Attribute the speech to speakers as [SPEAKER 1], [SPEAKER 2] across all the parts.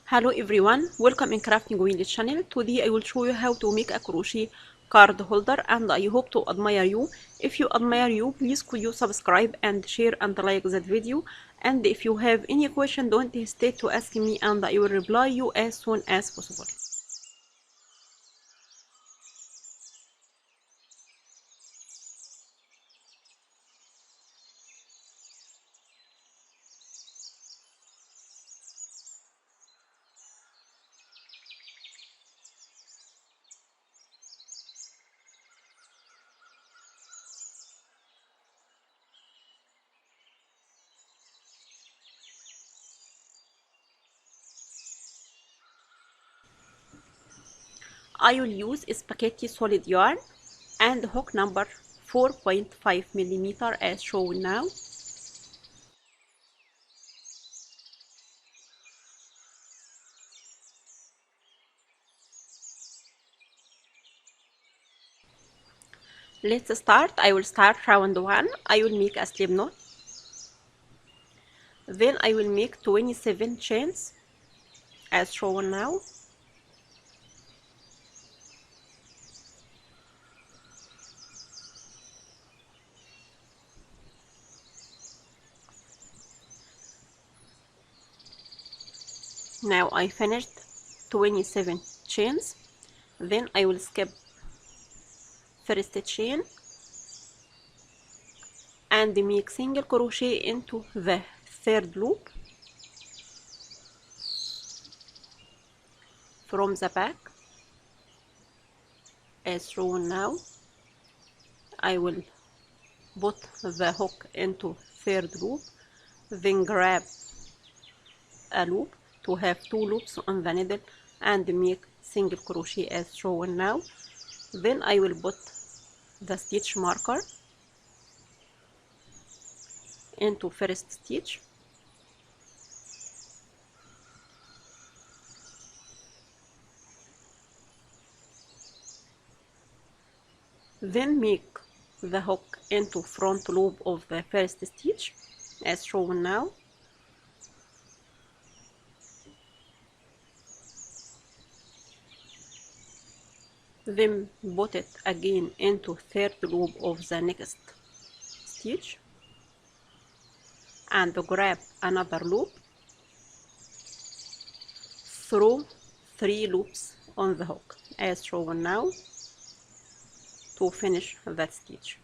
[SPEAKER 1] Hello everyone, welcome in Crafting Wheel channel. Today I will show you how to make a crochet card holder and I hope to admire you. If you admire you, please could you subscribe and share and like that video. And if you have any question, don't hesitate to ask me and I will reply you as soon as possible. I will use spaghetti solid yarn and hook number 4.5mm as shown now. Let's start. I will start round 1. I will make a slip knot. Then I will make 27 chains as shown now. Now I finished 27 chains. Then I will skip first chain and make single crochet into the third loop from the back as shown now. I will put the hook into third loop, then grab a loop to have 2 loops on the needle and make single crochet as shown now. Then I will put the stitch marker into first stitch, then make the hook into front loop of the first stitch as shown now. Then put it again into third loop of the next stitch and grab another loop through 3 loops on the hook as shown now to finish that stitch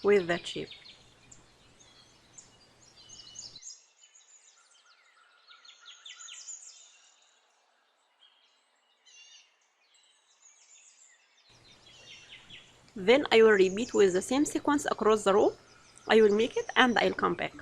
[SPEAKER 1] with that shape. Then I will repeat with the same sequence across the row. I will make it and I'll come back.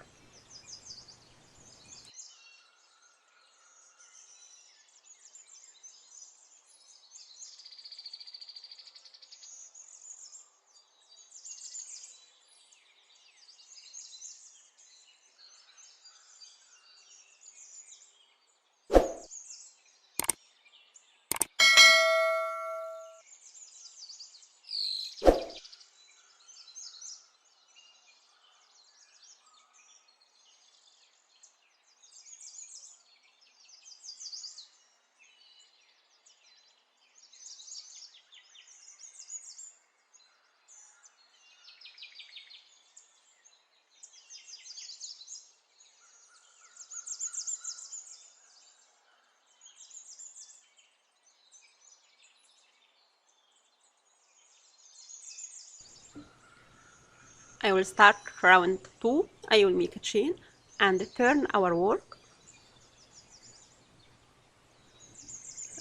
[SPEAKER 1] I will start round 2. I will make a chain and turn our work.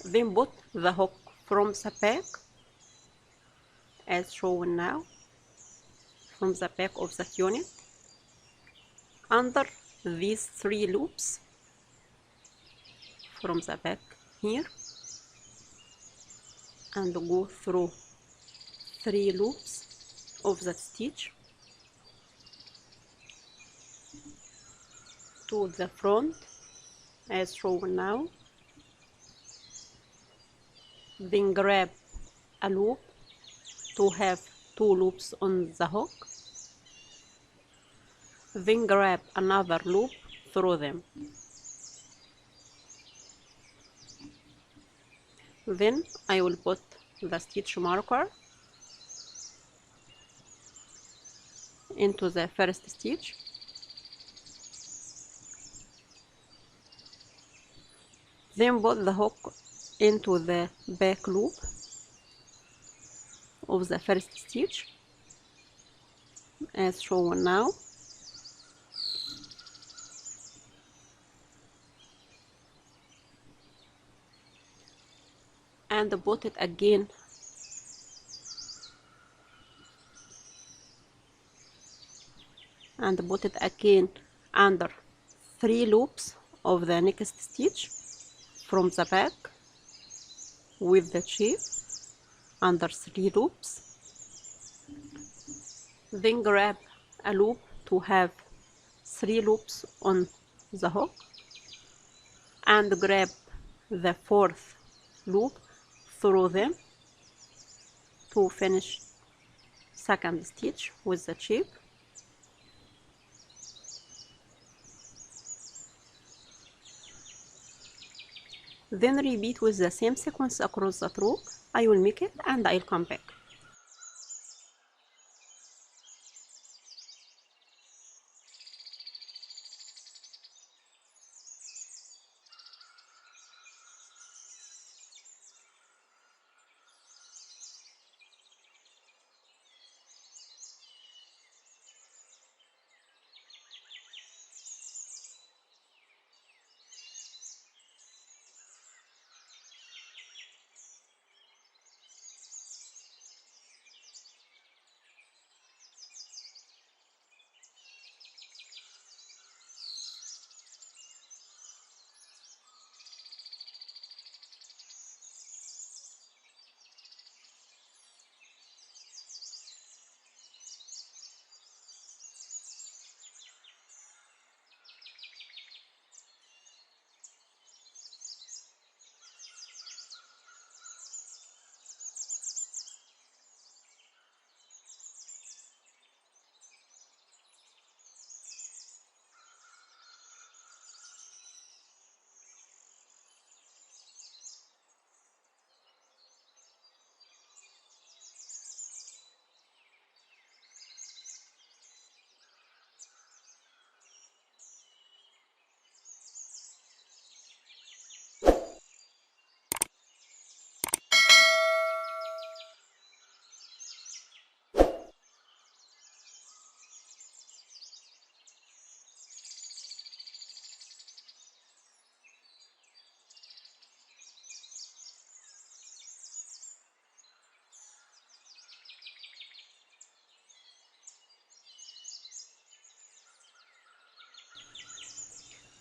[SPEAKER 1] Then put the hook from the back as shown now, from the back of the unit under these 3 loops from the back here and go through 3 loops of that stitch to the front as shown now. Then grab a loop to have 2 loops on the hook, then grab another loop through them. Then I will put the stitch marker into the first stitch, then put the hook into the back loop of the first stitch as shown now, and put it again under 3 loops of the next stitch from the back with the shape under 3 loops. Then grab a loop to have 3 loops on the hook and grab the 4th loop through them to finish second stitch with the shape. Then repeat with the same sequence across the row. I will make it and I'll come back.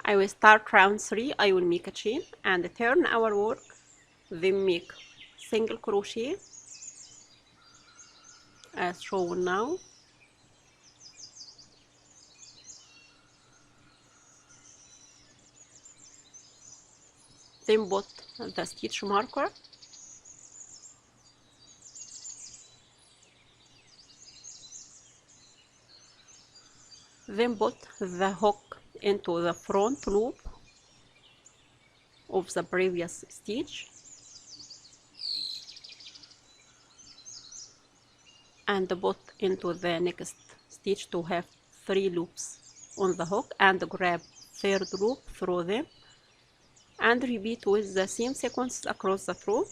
[SPEAKER 1] I will start round 3. I will make a chain and turn our work, then make single crochet as shown now, then put the stitch marker, then put the hook into the front loop of the previous stitch and put into the next stitch to have 3 loops on the hook and grab 3rd loop through them and repeat with the same sequence across the row.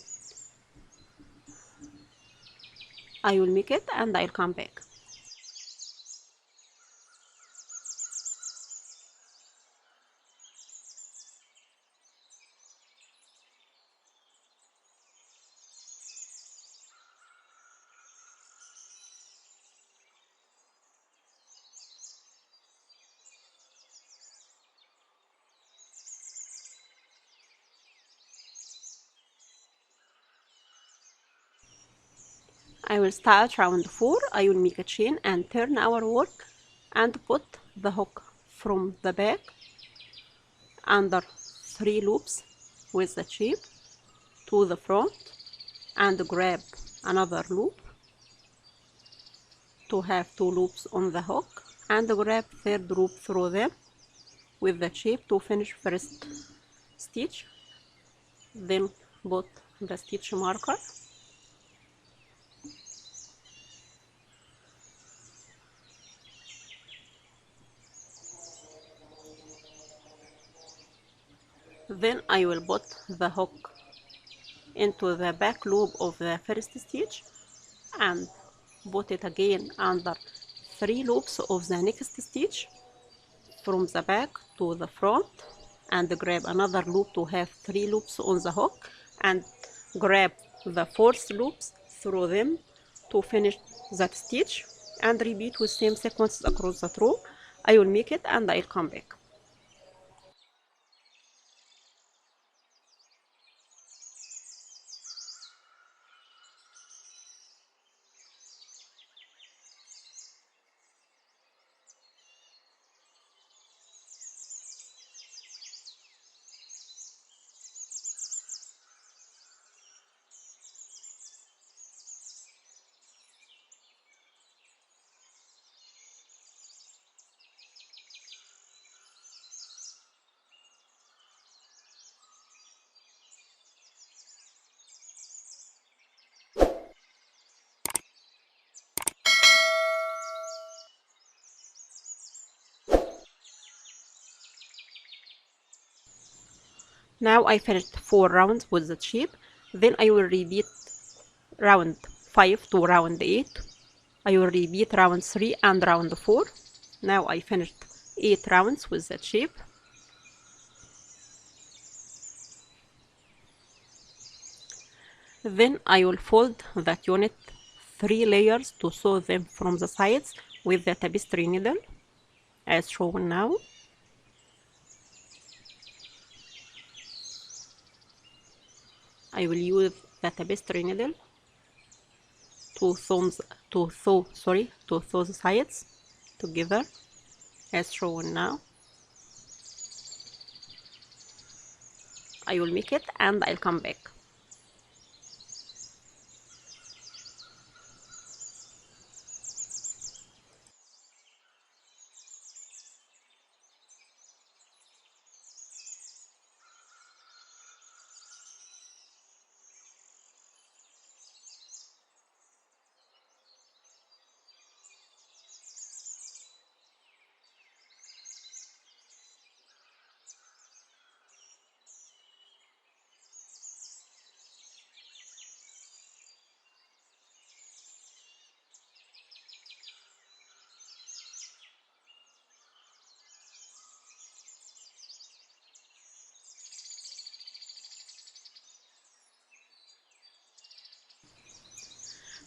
[SPEAKER 1] I will make it and I'll come back. I will start round 4. I will make a chain and turn our work and put the hook from the back under 3 loops with the shape to the front and grab another loop to have 2 loops on the hook and grab 3rd loop through them with the shape to finish first stitch, then put the stitch marker. Then I will put the hook into the back loop of the first stitch and put it again under 3 loops of the next stitch from the back to the front, and grab another loop to have 3 loops on the hook, and grab the 4th loops through them to finish that stitch, and repeat with same sequence across the row. I will make it and I'll come back. Now I finished 4 rounds with the shape. Then I will repeat round 5 to round 8. I will repeat round 3 and round 4. Now I finished 8 rounds with that shape. Then I will fold that unit 3 layers to sew them from the sides with the tapestry needle as shown now. I will use the tapestry needle to sew the sides together as shown now. I will make it and I'll come back.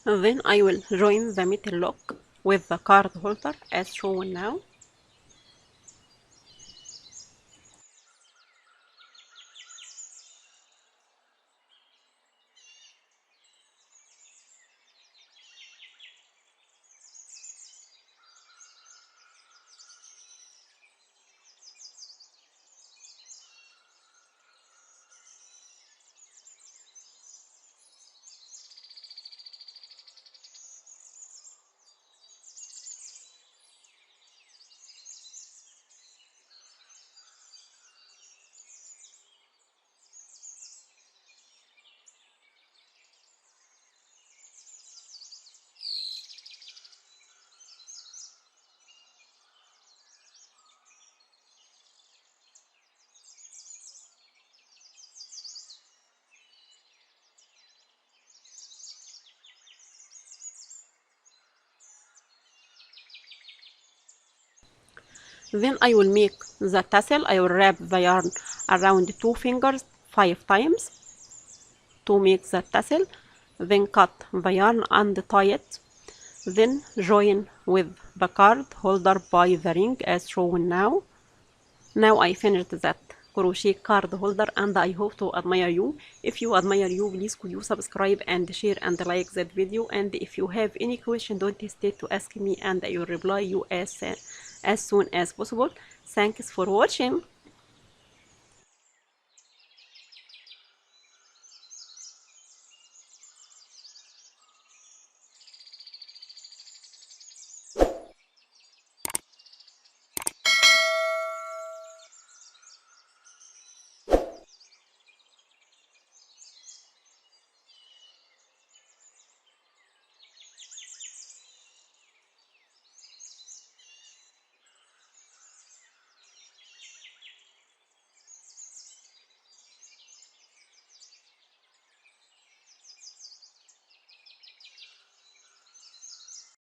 [SPEAKER 1] Then I will join the metal lock with the card holder as shown now. Then I will make the tassel. I will wrap the yarn around 2 fingers 5 times to make the tassel. Then cut the yarn and tie it. Then join with the card holder by the ring as shown now. Now I finished that crochet card holder and I hope to admire you. If you admire you, please could you subscribe and share and like that video, and if you have any question don't hesitate to ask me and I will reply you as soon as possible. Thanks for watching.